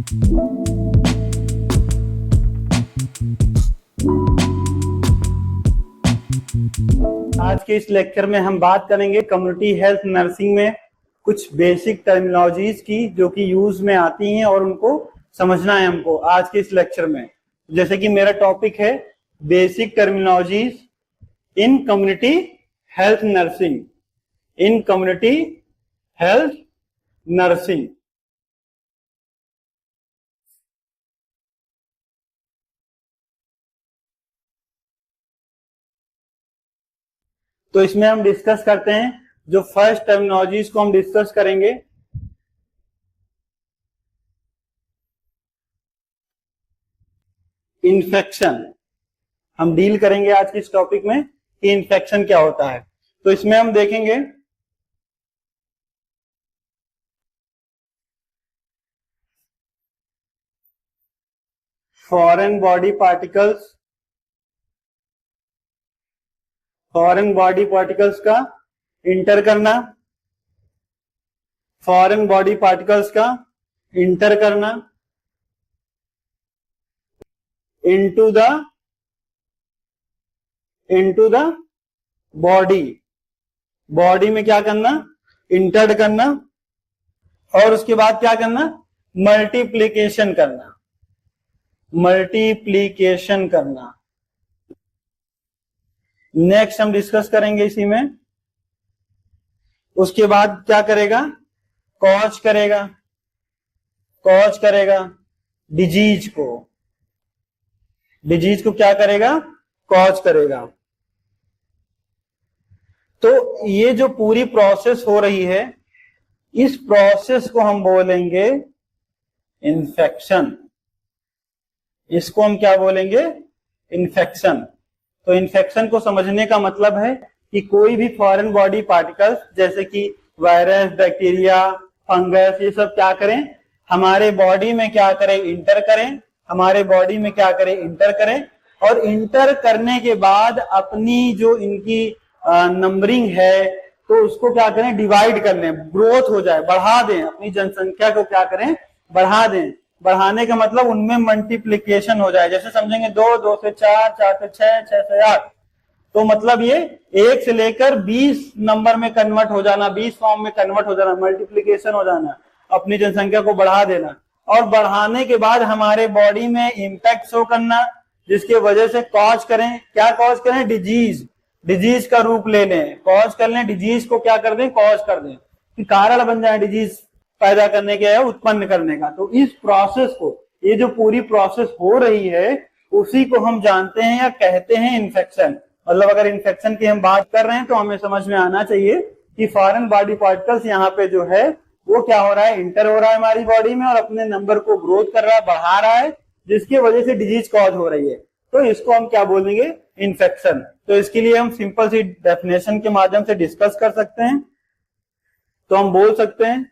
आज के इस लेक्चर में हम बात करेंगे कम्युनिटी हेल्थ नर्सिंग में कुछ बेसिक टर्मिनोलॉजीज की जो कि यूज में आती हैं और उनको समझना है हमको आज के इस लेक्चर में। जैसे कि मेरा टॉपिक है बेसिक टर्मिनोलॉजीज इन कम्युनिटी हेल्थ नर्सिंग। इन कम्युनिटी हेल्थ नर्सिंग तो इसमें हम डिस्कस करते हैं, जो फर्स्ट टर्मिनोलॉजीज को हम डिस्कस करेंगे इन्फेक्शन। हम डील करेंगे आज के इस टॉपिक में कि इन्फेक्शन क्या होता है। तो इसमें हम देखेंगे फॉरेन बॉडी पार्टिकल्स का इंटर करना, फॉरेन बॉडी पार्टिकल्स का इंटर करना इनटू द बॉडी में क्या करना, इंटर करना, और उसके बाद क्या करना, मल्टीप्लीकेशन करना। नेक्स्ट हम डिस्कस करेंगे इसी में। उसके बाद क्या करेगा, कॉज करेगा डिजीज को क्या करेगा, कॉज करेगा। तो ये जो पूरी प्रोसेस हो रही है, इस प्रोसेस को हम बोलेंगे इन्फेक्शन। इसको हम क्या बोलेंगे, इन्फेक्शन। तो इन्फेक्शन को समझने का मतलब है कि कोई भी फॉरेन बॉडी पार्टिकल्स जैसे कि वायरस, बैक्टीरिया, फंगस, ये सब क्या करें, हमारे बॉडी में क्या करें, इंटर करें, और इंटर करने के बाद अपनी जो इनकी नंबरिंग है तो उसको क्या करें, डिवाइड कर लें, ग्रोथ हो जाए, बढ़ा दें, अपनी जनसंख्या को क्या करें, बढ़ा दें। बढ़ाने का मतलब उनमें मल्टीप्लिकेशन हो जाए। जैसे समझेंगे 2, 2 से 4, 4 से 6, 6 से 8, तो मतलब ये 1 से लेकर 20 नंबर में कन्वर्ट हो जाना, 20 फॉर्म में कन्वर्ट हो जाना, मल्टीप्लिकेशन हो जाना, अपनी जनसंख्या को बढ़ा देना। और बढ़ाने के बाद हमारे बॉडी में इम्पैक्ट शो करना, जिसके वजह से कॉज करें, क्या कॉज करें, डिजीज का रूप ले लें, कॉज कर लें, डिजीज को क्या कर दें, कॉज कर दें, कि कारण बन जाए डिजीज पैदा करने के या उत्पन्न करने का। तो इस प्रोसेस को, ये जो पूरी प्रोसेस हो रही है, उसी को हम जानते हैं या कहते हैं इन्फेक्शन। मतलब अगर इन्फेक्शन की हम बात कर रहे हैं तो हमें समझ में आना चाहिए कि फॉरेन बॉडी पार्टिकल्स यहाँ पे जो है वो क्या हो रहा है, इंटर हो रहा है हमारी बॉडी में और अपने नंबर को ग्रोथ कर रहा है, बढ़ा रहा है, जिसकी वजह से डिजीज कॉज हो रही है। तो इसको हम क्या बोलेंगे, इन्फेक्शन। तो इसके लिए हम सिंपल सी डेफिनेशन के माध्यम से डिस्कस कर सकते हैं। तो हम बोल सकते हैं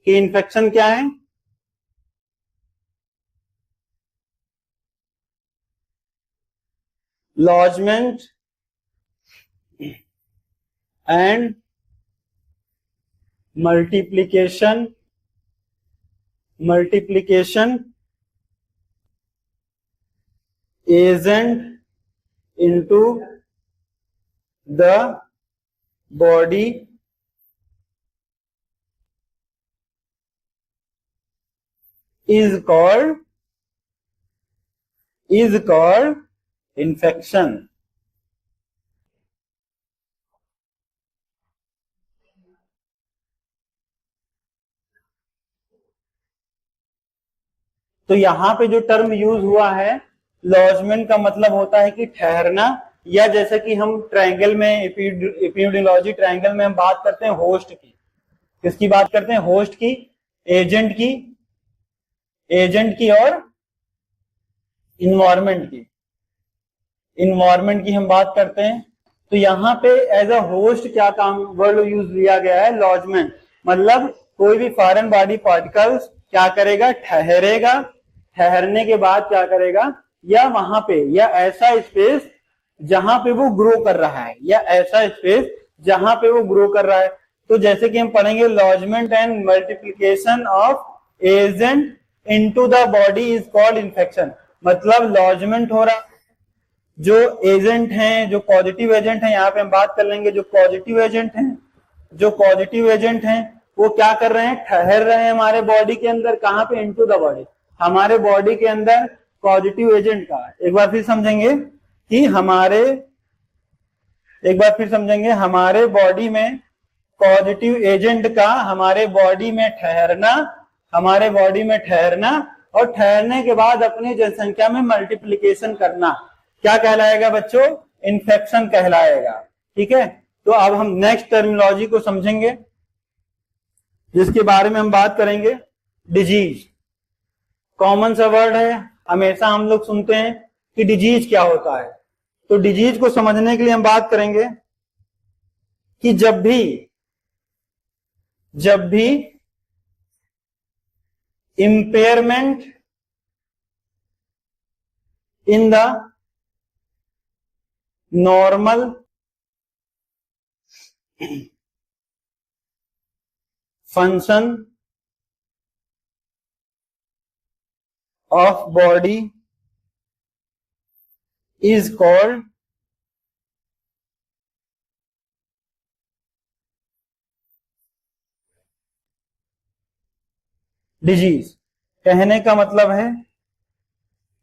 कि इन्फेक्शन क्या है, lodgement and multiplication agent into the body is called infection। तो यहां पे जो टर्म यूज हुआ है, लॉजमेंट का मतलब होता है कि ठहरना, या जैसे कि हम ट्रायंगल में, एपिडेमियोलॉजी ट्रायंगल में हम बात करते हैं होस्ट की। किसकी बात करते हैं, होस्ट की, एजेंट की और इन्वायरमेंट की हम बात करते हैं। तो यहाँ पे एज अ होस्ट क्या काम वर्ड यूज लिया गया है, लॉजमेंट। मतलब कोई भी फॉरेन बॉडी पार्टिकल्स क्या करेगा, ठहरेगा, ठहरने के बाद क्या करेगा, या वहां पे, या ऐसा स्पेस जहां पे वो ग्रो कर रहा है, या ऐसा स्पेस जहां पे वो ग्रो कर रहा है। तो जैसे कि हम पढ़ेंगे lodgement and multiplication of agent into the body is called infection. मतलब लॉजमेंट हो रहा, जो एजेंट हैं, जो पॉजिटिव एजेंट हैं, यहाँ पे हम बात कर लेंगे जो पॉजिटिव एजेंट हैं, जो पॉजिटिव एजेंट हैं वो क्या कर रहे हैं, ठहर रहे हैं हमारे बॉडी के अंदर, कहां पे, इनटू द बॉडी, हमारे बॉडी के अंदर पॉजिटिव एजेंट का। एक बार फिर समझेंगे कि हमारे बॉडी में पॉजिटिव एजेंट का हमारे बॉडी में ठहरना और ठहरने के बाद अपनी जनसंख्या में मल्टीप्लिकेशन करना क्या कहलाएगा बच्चों, इन्फेक्शन कहलाएगा। ठीक है, तो अब हम नेक्स्ट टर्मिनोलॉजी को समझेंगे जिसके बारे में हम बात करेंगे, डिजीज। कॉमन सा वर्ड है, हमेशा हम लोग सुनते हैं कि डिजीज क्या होता है। तो डिजीज को समझने के लिए हम बात करेंगे कि जब भी impairment in the normal function of body is called disease. कहने का मतलब है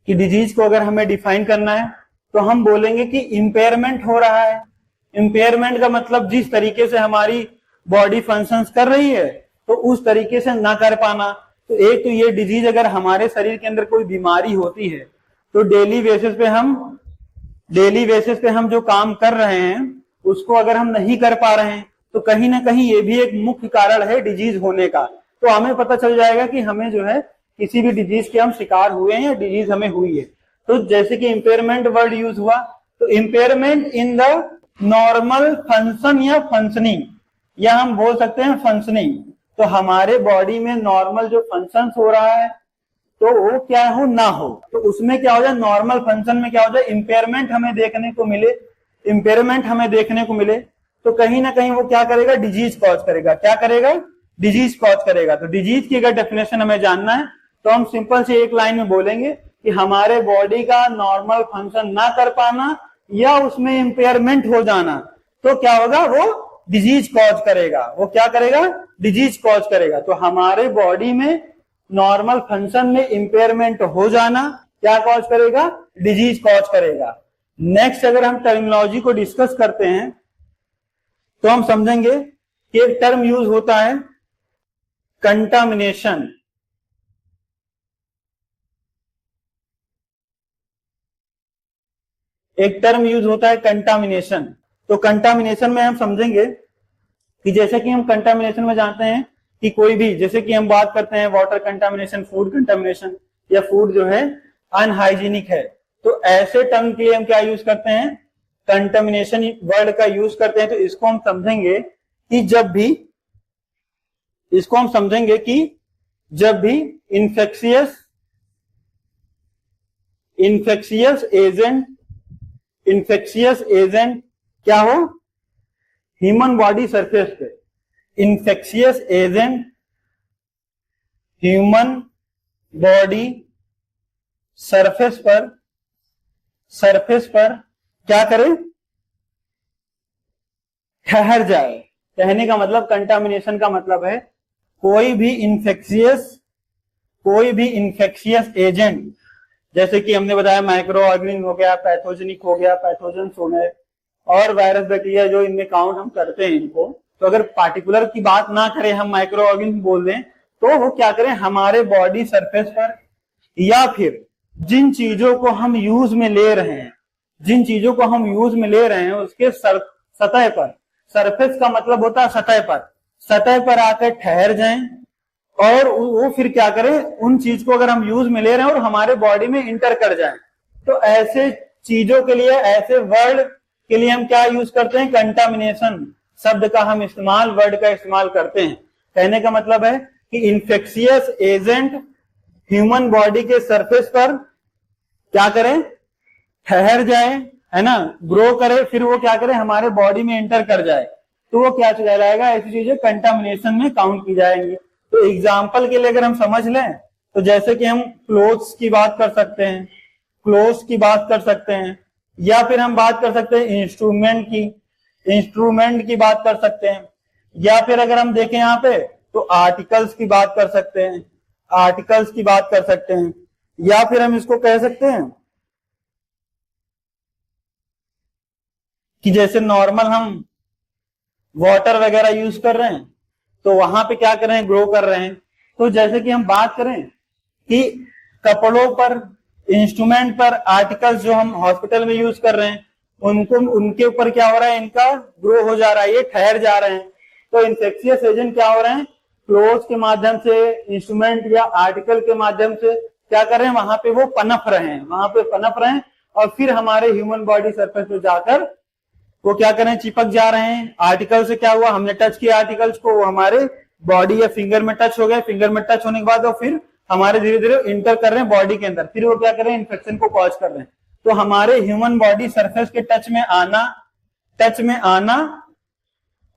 कि डिजीज को अगर हमें डिफाइन करना है तो हम बोलेंगे कि इंपेयरमेंट हो रहा है। इंपेयरमेंट का मतलब जिस तरीके से हमारी बॉडी फंक्शंस कर रही है तो उस तरीके से ना कर पाना। तो एक तो ये डिजीज, अगर हमारे शरीर के अंदर कोई बीमारी होती है तो डेली बेसिस पे हम जो काम कर रहे हैं उसको अगर हम नहीं कर पा रहे हैं तो कहीं ना कहीं ये भी एक मुख्य कारण है डिजीज होने का। तो हमें पता चल जाएगा कि हमें जो है किसी भी डिजीज के हम शिकार हुए हैं या डिजीज हमें हुई है। तो जैसे कि इंपेयरमेंट वर्ड यूज हुआ, तो impairment in the normal function या फंक्शनिंग, या हम बोल सकते हैं फंक्शनिंग। तो हमारे बॉडी में नॉर्मल जो फंक्शंस हो रहा है तो वो क्या हो ना हो, तो उसमें क्या हो जाए, नॉर्मल फंक्शन में क्या हो जाए, इंपेयरमेंट हमें देखने को मिले तो कहीं ना कहीं वो क्या करेगा, डिजीज कॉज करेगा। क्या करेगा, डिजीज कॉज करेगा। तो डिजीज की अगर डेफिनेशन हमें जानना है तो हम सिंपल से एक लाइन में बोलेंगे कि हमारे बॉडी का नॉर्मल फंक्शन ना कर पाना या उसमें इंपेयरमेंट हो जाना, तो क्या होगा, वो डिजीज कॉज करेगा। वो क्या करेगा, डिजीज कॉज करेगा। तो हमारे बॉडी में नॉर्मल फंक्शन में इंपेयरमेंट हो जाना क्या कॉज करेगा, डिजीज कॉज करेगा। नेक्स्ट अगर हम टर्मिनोलॉजी को डिस्कस करते हैं तो हम समझेंगे कि एक टर्म यूज होता है कंटामिनेशन। एक टर्म यूज होता है कंटामिनेशन। तो कंटामिनेशन में हम समझेंगे कि जैसे कि हम कंटामिनेशन में जानते हैं कि कोई भी, जैसे कि हम बात करते हैं वाटर कंटामिनेशन, फूड कंटामिनेशन, या फूड जो है अनहाइजीनिक है, तो ऐसे टर्म के लिए हम क्या यूज करते हैं, कंटामिनेशन वर्ड का यूज करते हैं। तो इसको हम समझेंगे कि जब भी इन्फेक्शियस एजेंट क्या हो, ह्यूमन बॉडी सरफेस पे, infectious agent human body surface पर क्या करे, ठहर जाए। कहने का मतलब, कंटामिनेशन का मतलब है कोई भी इन्फेक्शियस एजेंट, जैसे कि हमने बताया माइक्रो ऑर्गेनिज्म हो गया, पैथोजेनिक हो गया, पैथोजेंस हो गए, और वायरस बैक्टीरिया जो इनमें काउंट हम करते हैं इनको। तो अगर पार्टिकुलर की बात ना करें, हम माइक्रो ऑर्गेनिज्म बोल दें, तो वो क्या करें, हमारे बॉडी सरफेस पर या फिर जिन चीजों को हम यूज में ले रहे हैं उसके सतह पर, सरफेस का मतलब होता है सतह पर आकर ठहर जाएं, और वो फिर क्या करें, उन चीज को अगर हम यूज में ले रहे हैं और हमारे बॉडी में इंटर कर जाएं, तो ऐसे चीजों के लिए, ऐसे वर्ड के लिए हम क्या यूज करते हैं, कंटामिनेशन शब्द का हम वर्ड का इस्तेमाल करते हैं। कहने का मतलब है कि इन्फेक्शियस एजेंट ह्यूमन बॉडी के सरफेस पर क्या करें, ठहर जाए, है ना, ग्रो करे, फिर वो क्या करे, हमारे बॉडी में एंटर कर जाए, तो वो क्या कहलाएगा, ऐसी चीजें कंटामिनेशन में काउंट की जाएंगी। तो तो एग्जाम्पल के लिए अगर हम समझ लें तो जैसे कि हम क्लोथ्स की बात कर सकते हैं, क्लोथ्स की बात कर सकते हैं, या फिर हम बात कर सकते हैं इंस्ट्रूमेंट की बात कर सकते हैं, या फिर अगर हम देखें यहाँ पे तो आर्टिकल्स की बात कर सकते हैं, आर्टिकल्स की बात कर सकते हैं, या फिर हम इसको कह सकते हैं कि जैसे नॉर्मल हम वाटर वगैरह यूज कर रहे हैं तो वहां पे क्या कर रहे हैं, ग्रो कर रहे हैं। तो जैसे कि हम बात करें कि कपड़ों पर, इंस्ट्रूमेंट पर, आर्टिकल्स जो हम हॉस्पिटल में यूज कर रहे हैं उनको, उनके ऊपर क्या हो रहा है, इनका ग्रो हो जा रहा है, ये ठहर जा रहे हैं। तो इन्फेक्शियस एजेंट क्या हो रहे हैं, क्लोथ के माध्यम से, इंस्ट्रूमेंट या आर्टिकल के माध्यम से क्या कर रहे हैं, वहां पे वो पनप रहे हैं, वहां पे पनप रहे हैं और फिर हमारे ह्यूमन बॉडी सरफेस पे जाकर वो क्या कर रहे हैं, चिपक जा रहे हैं। आर्टिकल से क्या हुआ, हमने टच किया आर्टिकल्स को, वो हमारे बॉडी या फिंगर में टच हो गए, फिंगर में टच होने के बाद वो फिर हमारे धीरे धीरे इंटर कर रहे हैं बॉडी के अंदर, फिर वो क्या कर रहे हैं, इन्फेक्शन को कॉज कर रहे हैं। तो हमारे ह्यूमन बॉडी सरफेस के टच में आना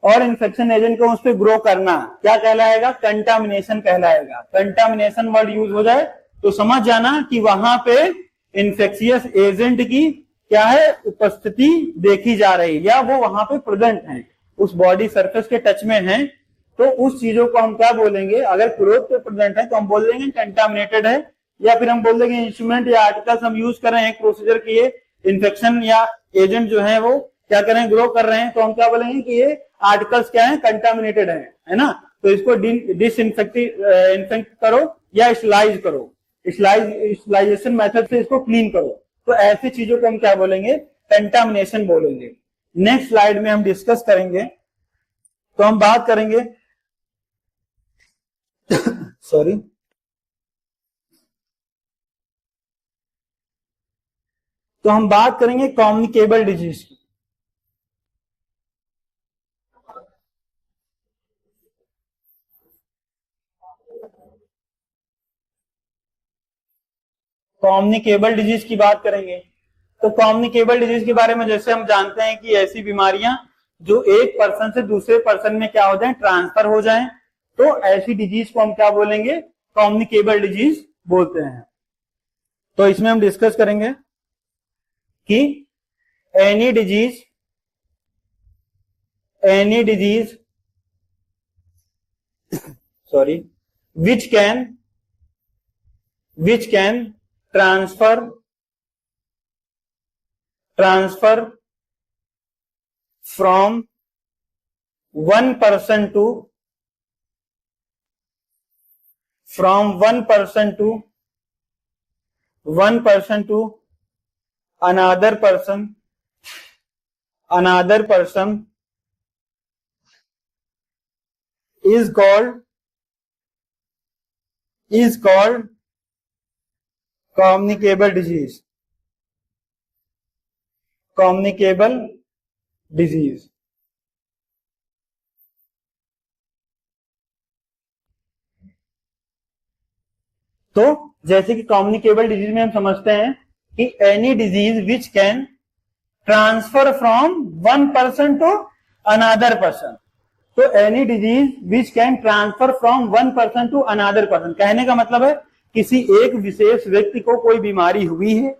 और इन्फेक्शन एजेंट को उस पर ग्रो करना क्या कहलाएगा, कंटामिनेशन कहलाएगा। कंटामिनेशन वर्ड यूज हो जाए तो समझ जाना कि वहां पे इन्फेक्शियस एजेंट की क्या है, उपस्थिति देखी जा रही है, या वो वहां पे प्रेजेंट है, उस बॉडी सरफेस के टच में है। तो उस चीजों को हम क्या बोलेंगे, अगर क्लोथ पे प्रेजेंट है तो हम बोल देंगे कंटामिनेटेड है, या फिर हम बोल देंगे इंस्ट्रूमेंट या आर्टिकल्स हम यूज कर रहे हैं प्रोसीजर के लिए, इन्फेक्शन या एजेंट जो है वो क्या कर रहे हैं, ग्रो कर रहे हैं, तो हम क्या बोलेंगे कि ये आर्टिकल्स क्या है, कंटामिनेटेड है ना। तो इसको इन्फेक्ट करो या स्टरलाइज करो, स्टरलाइजेशन मेथड से इसको क्लीन करो। तो ऐसी चीजों को हम क्या बोलेंगे, कंटामिनेशन बोलेंगे। नेक्स्ट स्लाइड में हम डिस्कस करेंगे, तो हम बात करेंगे सॉरी तो हम बात करेंगे कम्युनिकेबल डिजीज की। कम्युनिकेबल डिजीज की बात करेंगे। तो कम्युनिकेबल डिजीज के बारे में जैसे हम जानते हैं कि ऐसी बीमारियां जो एक पर्सन से दूसरे पर्सन में क्या हो जाए, ट्रांसफर हो जाएं, तो ऐसी डिजीज को हम क्या बोलेंगे, कम्युनिकेबल डिजीज बोलते हैं। तो इसमें हम डिस्कस करेंगे कि any disease sorry which can transfer from one person to another person is called communicable disease। तो जैसे कि कम्युनिकेबल डिजीज में हम समझते हैं कि any disease which can transfer from one person to another person. तो any disease which can transfer from one person to another person, कहने का मतलब है किसी एक विशेष व्यक्ति को कोई बीमारी हुई है,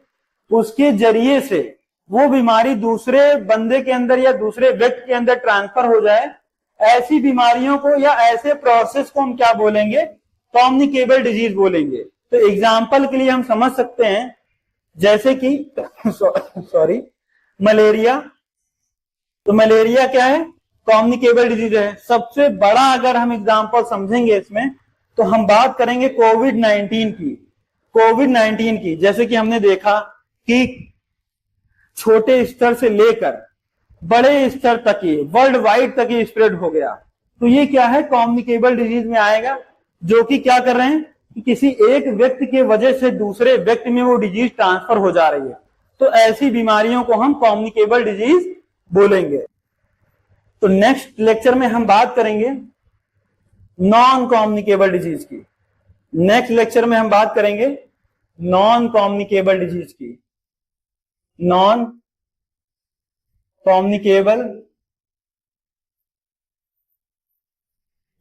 उसके जरिए से वो बीमारी दूसरे बंदे के अंदर या दूसरे व्यक्ति के अंदर ट्रांसफर हो जाए, ऐसी बीमारियों को या ऐसे प्रोसेस को हम क्या बोलेंगे, कम्युनिकेबल डिजीज बोलेंगे। तो एग्जाम्पल के लिए हम समझ सकते हैं जैसे कि सॉरी मलेरिया। तो मलेरिया क्या है, कम्युनिकेबल डिजीज है। सबसे बड़ा अगर हम एग्जाम्पल समझेंगे इसमें तो हम बात करेंगे कोविड-19 की। जैसे कि हमने देखा कि छोटे स्तर से लेकर बड़े स्तर तक ही, वर्ल्ड वाइड तक ही स्प्रेड हो गया। तो ये क्या है, कम्युनिकेबल डिजीज में आएगा, जो कि क्या कर रहे हैं कि किसी एक व्यक्ति के वजह से दूसरे व्यक्ति में वो डिजीज ट्रांसफर हो जा रही है। तो ऐसी बीमारियों को हम कम्युनिकेबल डिजीज बोलेंगे। तो नेक्स्ट लेक्चर में हम बात करेंगे नॉन कम्युनिकेबल डिजीज की। नेक्स्ट लेक्चर में हम बात करेंगे नॉन कम्युनिकेबल डिजीज की। नॉन कम्युनिकेबल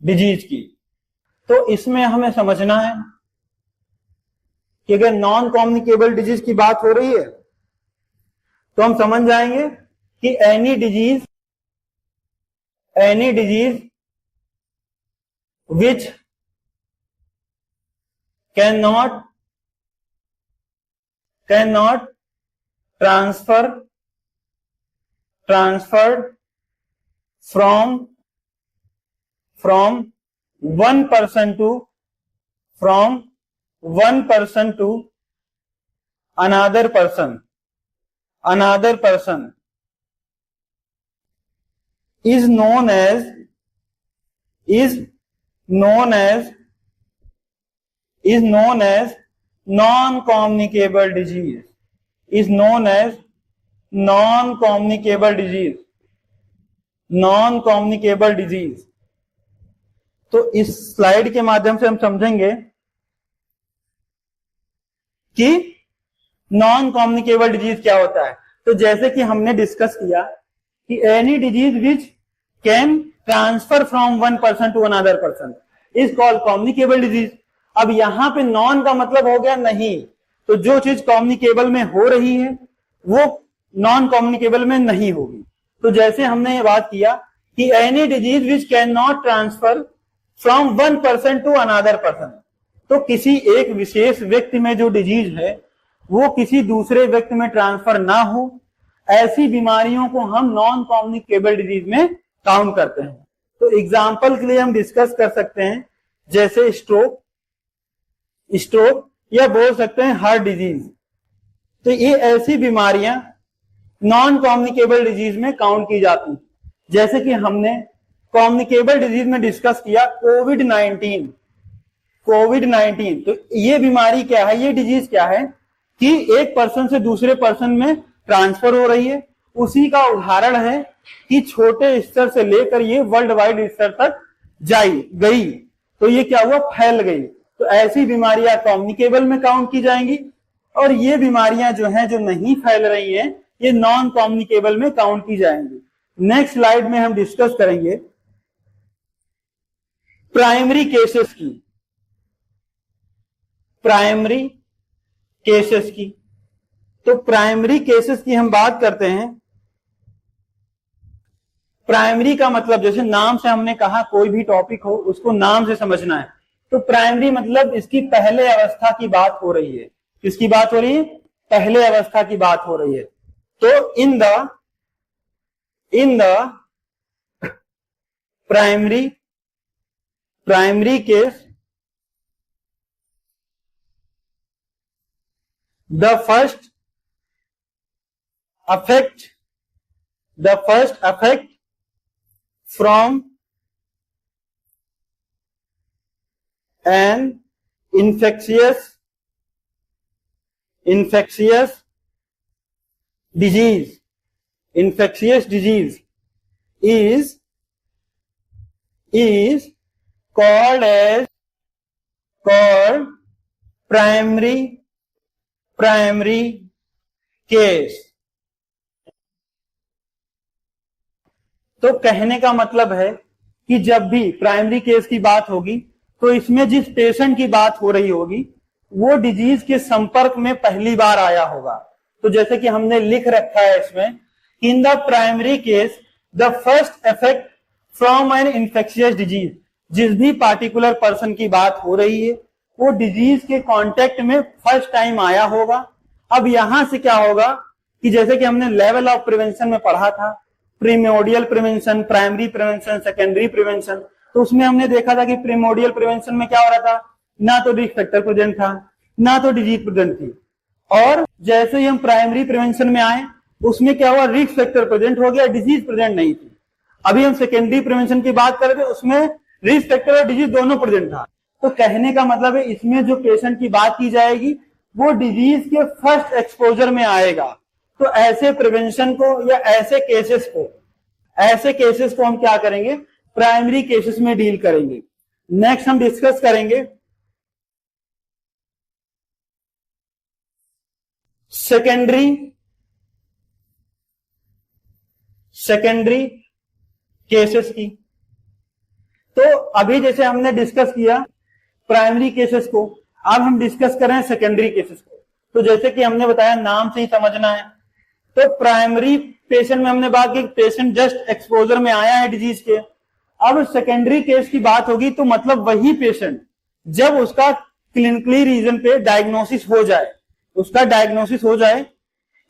डिजीज की। तो इसमें हमें समझना है कि अगर नॉन कम्युनिकेबल डिजीज की बात हो रही है तो हम समझ जाएंगे कि any disease which cannot transferred from one person to another person is known as non-communicable disease. non-communicable disease. तो इस स्लाइड के माध्यम से हम समझेंगे कि नॉन कम्युनिकेबल डिजीज क्या होता है। तो जैसे कि हमने डिस्कस किया कि any disease which can transfer from one person to another person is called communicable disease. अब यहां पे नॉन का मतलब हो गया नहीं, तो जो चीज कम्युनिकेबल में हो रही है वो नॉन कम्युनिकेबल में नहीं होगी। तो जैसे हमने ये बात किया कि any disease which can not transfer from one person to another person, तो किसी एक विशेष व्यक्ति में जो डिजीज है वो किसी दूसरे व्यक्ति में ट्रांसफर ना हो, ऐसी बीमारियों को हम नॉन कम्युनिकेबल डिजीज में काउंट करते हैं। तो एग्जाम्पल के लिए हम डिस्कस कर सकते हैं जैसे स्ट्रोक या बोल सकते हैं हार्ट डिजीज। तो ये ऐसी बीमारियां नॉन कम्युनिकेबल डिजीज में काउंट की जाती हैं। जैसे कि हमने कम्युनिकेबल डिजीज में डिस्कस किया कोविड-19। तो ये बीमारी क्या है, ये डिजीज क्या है कि एक पर्सन से दूसरे पर्सन में ट्रांसफर हो रही है। उसी का उदाहरण है कि छोटे स्तर से लेकर ये वर्ल्ड वाइड स्तर तक गई, तो ये क्या हुआ, फैल गई। तो ऐसी बीमारियां कम्युनिकेबल में काउंट की जाएंगी, और ये बीमारियां जो हैं जो नहीं फैल रही हैं ये नॉन कम्युनिकेबल में काउंट की जाएंगी। नेक्स्ट स्लाइड में हम डिस्कस करेंगे प्राइमरी केसेस की। तो प्राइमरी केसेस की हम बात करते हैं। प्राइमरी का मतलब जैसे नाम से हमने कहा कोई भी टॉपिक हो उसको नाम से समझना है। तो प्राइमरी मतलब इसकी पहले अवस्था की बात हो रही है। किसकी बात हो रही है, पहले अवस्था की बात हो रही है। तो इन the primary case the first affect from an infectious disease is called primary case. तो कहने का मतलब है कि जब भी प्राइमरी केस की बात होगी तो इसमें जिस पेशेंट की बात हो रही होगी वो डिजीज के संपर्क में पहली बार आया होगा। तो जैसे कि हमने लिख रखा है इसमें, in the primary case the first effect from an infectious disease, जिस भी पार्टिकुलर पर्सन की बात हो रही है वो डिजीज के कांटेक्ट में फर्स्ट टाइम आया होगा। अब यहां से क्या होगा कि जैसे कि हमने लेवल ऑफ प्रिवेंशन में पढ़ा था, primordial prevention, primary prevention, secondary prevention, तो उसमें हमने देखा था कि प्रीमोडियल प्रिवेंशन में क्या हो रहा था, ना तो रिस्क फैक्टर प्रेजेंट था ना तो डिजीज प्रेजेंट थी। और जैसे ही हम प्राइमरी प्रिवेंशन में आए उसमें क्या हुआ, रिस्क फैक्टर प्रेजेंट हो गया, डिजीज प्रेजेंट नहीं थी। अभी हम सेकेंडरी प्रिवेंशन की बात कर रहे थे, उसमें रिस्क फैक्टर और डिजीज दोनों प्रेजेंट था। तो कहने का मतलब है इसमें जो पेशेंट की बात की जाएगी वो डिजीज के फर्स्ट एक्सपोजर में आएगा। तो ऐसे प्रिवेंशन को या ऐसे केसेस को हम क्या करेंगे, प्राइमरी केसेस में डील करेंगे। नेक्स्ट हम डिस्कस करेंगे सेकेंडरी केसेस की। तो अभी जैसे हमने डिस्कस किया प्राइमरी केसेस को। अब हम डिस्कस कर रहे हैं सेकेंडरी केसेस को। तो जैसे कि हमने बताया, नाम से ही समझना है। तो प्राइमरी पेशेंट में हमने बात की, पेशेंट जस्ट एक्सपोजर में आया है डिजीज के। अब सेकेंडरी केस की बात होगी तो मतलब वही पेशेंट जब उसका क्लिनिकली रीजन पे डायग्नोसिस हो जाए, उसका डायग्नोसिस हो जाए,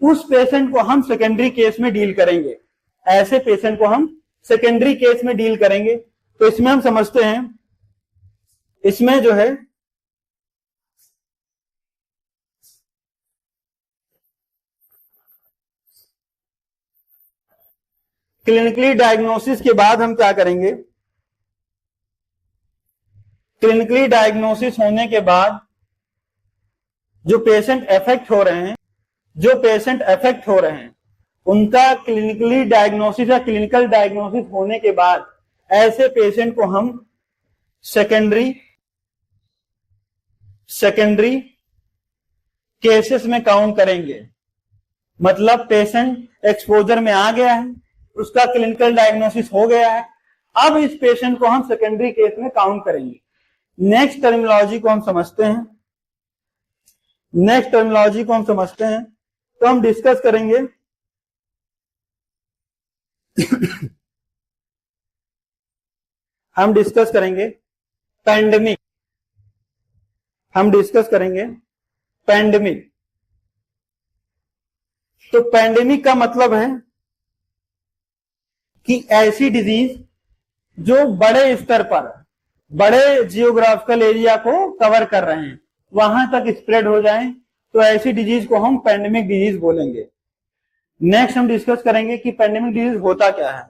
उस पेशेंट को हम सेकेंडरी केस में डील करेंगे। ऐसे पेशेंट को हम सेकेंडरी केस में डील करेंगे। तो इसमें हम समझते हैं, इसमें जो है क्लिनिकली डायग्नोसिस के बाद हम क्या करेंगे, क्लिनिकली डायग्नोसिस होने के बाद जो पेशेंट अफेक्ट हो रहे हैं, जो पेशेंट अफेक्ट हो रहे हैं, उनका क्लिनिकली डायग्नोसिस या क्लिनिकल डायग्नोसिस होने के बाद ऐसे पेशेंट को हम सेकेंडरी केसेस में काउंट करेंगे। मतलब पेशेंट एक्सपोजर में आ गया है, उसका क्लिनिकल डायग्नोसिस हो गया है, अब इस पेशेंट को हम सेकेंडरी केस में काउंट करेंगे। नेक्स्ट टर्मिनोलॉजी को हम समझते हैं, तो हम डिस्कस करेंगे हम डिस्कस करेंगे पैंडेमिक। तो पैंडेमिक का मतलब है कि ऐसी डिजीज जो बड़े स्तर पर, बड़े जियोग्राफिकल एरिया को कवर कर रहे हैं, वहां तक स्प्रेड हो जाए, तो ऐसी डिजीज को हम पैंडेमिक डिजीज बोलेंगे। नेक्स्ट हम डिस्कस करेंगे कि पैंडेमिक डिजीज होता क्या है।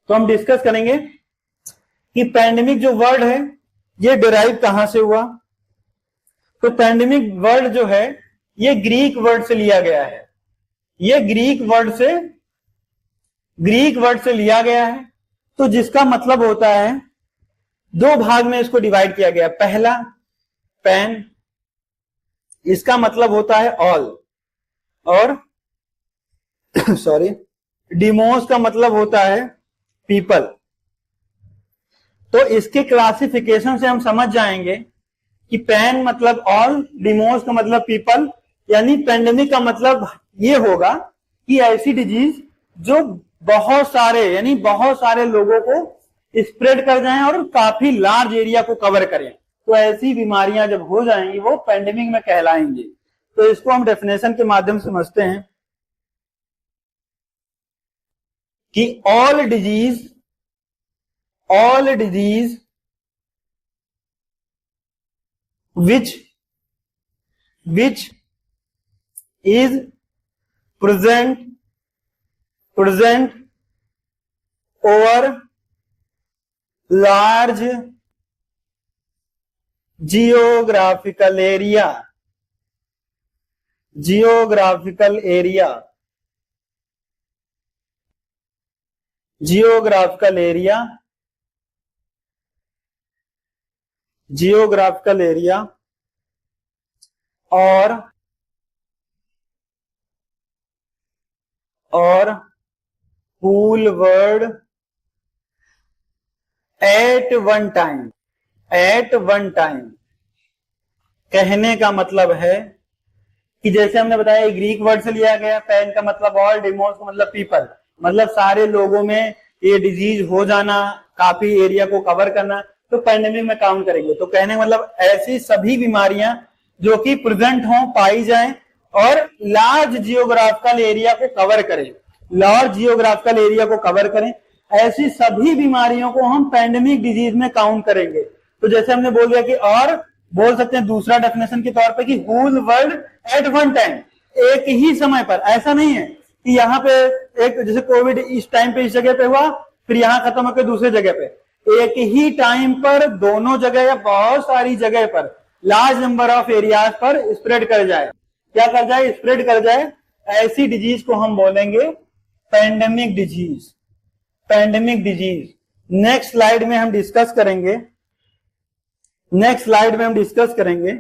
तो हम डिस्कस करेंगे कि पैंडेमिक जो वर्ड है ये डिराइव कहां से हुआ। तो पैंडेमिक वर्ड जो है ये ग्रीक वर्ड से लिया गया है। ये ग्रीक वर्ड से लिया गया है। तो जिसका मतलब होता है, दो भाग में इसको डिवाइड किया गया। पहला पैन, इसका मतलब होता है ऑल, और डिमोस का मतलब होता है पीपल। तो इसके क्लासिफिकेशन से हम समझ जाएंगे कि पैन मतलब ऑल, डिमोस का मतलब पीपल, यानी पैंडेमिक का मतलब ये होगा कि ऐसी डिजीज जो बहुत सारे लोगों को स्प्रेड कर जाएं और काफी लार्ज एरिया को कवर करें। तो ऐसी बीमारियां जब हो जाएंगी वो पैंडेमिक में कहलाएंगी। तो इसको हम डेफिनेशन के माध्यम से समझते हैं कि all disease which is present over large geographical area और whole world at one time। कहने का मतलब है कि जैसे हमने बताया ग्रीक वर्ड से लिया गया, पैन का मतलब ऑल, डिमोस का मतलब पीपल, मतलब सारे लोगों में ये डिजीज हो जाना, काफी एरिया को कवर करना, तो पैंडेमिक में काउंट करेंगे। तो कहने का मतलब ऐसी सभी बीमारियां जो कि प्रेजेंट हों, पाई जाएं और लार्ज जियोग्राफिकल एरिया को कवर करें, ऐसी सभी बीमारियों को हम पैंडेमिक डिजीज में काउंट करेंगे। तो जैसे हमने बोल दिया कि, और बोल सकते हैं दूसरा डेफिनेशन के तौर पे कि whole world at one time, एक ही समय पर। ऐसा नहीं है कि यहाँ पे एक, जैसे कोविड इस टाइम पे इस जगह पे हुआ, फिर यहाँ खत्म होकर दूसरे जगह पे, एक ही टाइम पर दोनों जगह या बहुत सारी जगह पर लार्ज नंबर ऑफ एरियाज पर स्प्रेड कर जाए, स्प्रेड कर जाए, ऐसी डिजीज को हम बोलेंगे पैंडेमिक डिजीज। नेक्स्ट स्लाइड में हम डिस्कस करेंगे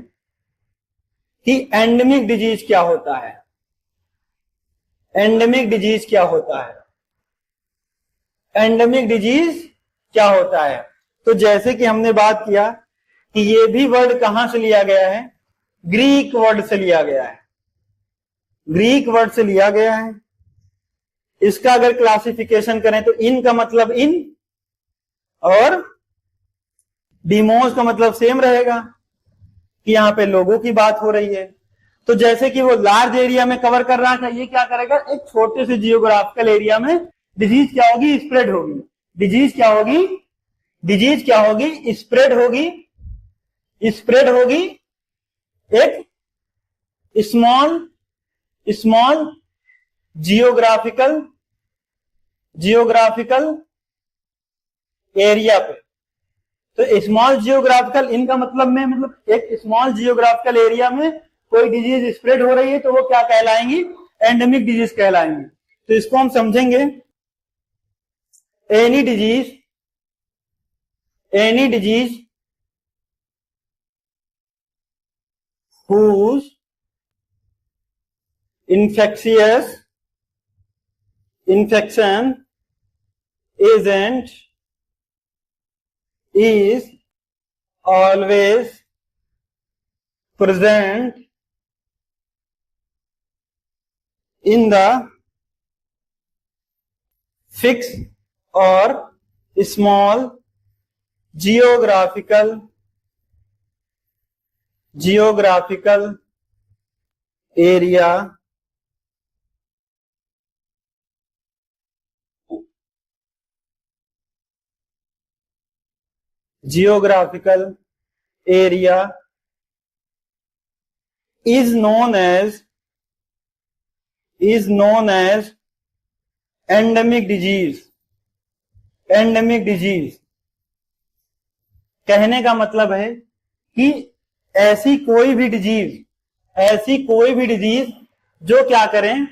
कि एंडेमिक डिजीज क्या होता है। एंडेमिक डिजीज क्या होता है। तो जैसे कि हमने बात किया कि ये भी वर्ड कहां से लिया गया है, ग्रीक वर्ड से लिया गया है, ग्रीक वर्ड से लिया गया है। इसका अगर क्लासिफिकेशन करें तो इन का मतलब इन और डिमोस का मतलब सेम रहेगा कि यहां पे लोगों की बात हो रही है। तो जैसे कि वो लार्ज एरिया में कवर कर रहा था, ये क्या करेगा, एक छोटे से जियोग्राफिकल एरिया में डिजीज क्या होगी, स्प्रेड होगी। डिजीज क्या होगी, डिजीज क्या होगी, स्प्रेड होगी, स्प्रेड होगी एक स्मॉल स्मॉल जियोग्राफिकल एरिया पे। तो स्मॉल जियोग्राफिकल, इनका मतलब एक स्मॉल जियोग्राफिकल एरिया में कोई डिजीज स्प्रेड हो रही है तो वो क्या कहलाएंगी, एंडेमिक डिजीज कहलाएंगी। तो इसको हम समझेंगे, any disease whose infection agent is always present in the fixed or small geographical area is known as endemic disease। कहने का मतलब है कि ऐसी कोई भी डिजीज जो क्या करें,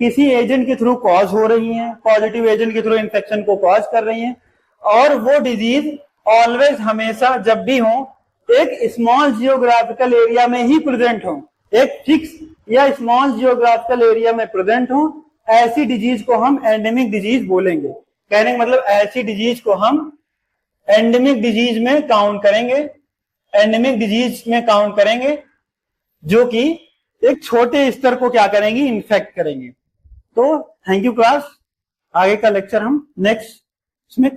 किसी एजेंट के थ्रू कॉज हो रही है, पॉजिटिव एजेंट के थ्रू इन्फेक्शन को कॉज कर रही है, और वो डिजीज ऑलवेज हमेशा जब भी हो एक स्मॉल जियोग्राफिकल एरिया में ही प्रेजेंट हो, एक फिक्स या स्मॉल जियोग्राफिकल एरिया में प्रेजेंट हो, ऐसी डिजीज को हम एंडेमिक डिजीज बोलेंगे। कहने का मतलब ऐसी डिजीज को हम एंडेमिक डिजीज में काउंट करेंगे, जो कि एक छोटे स्तर को क्या करेंगी, इन्फेक्ट करेंगे। तो थैंक यू क्लास, आगे का लेक्चर हम नेक्स्ट इसमें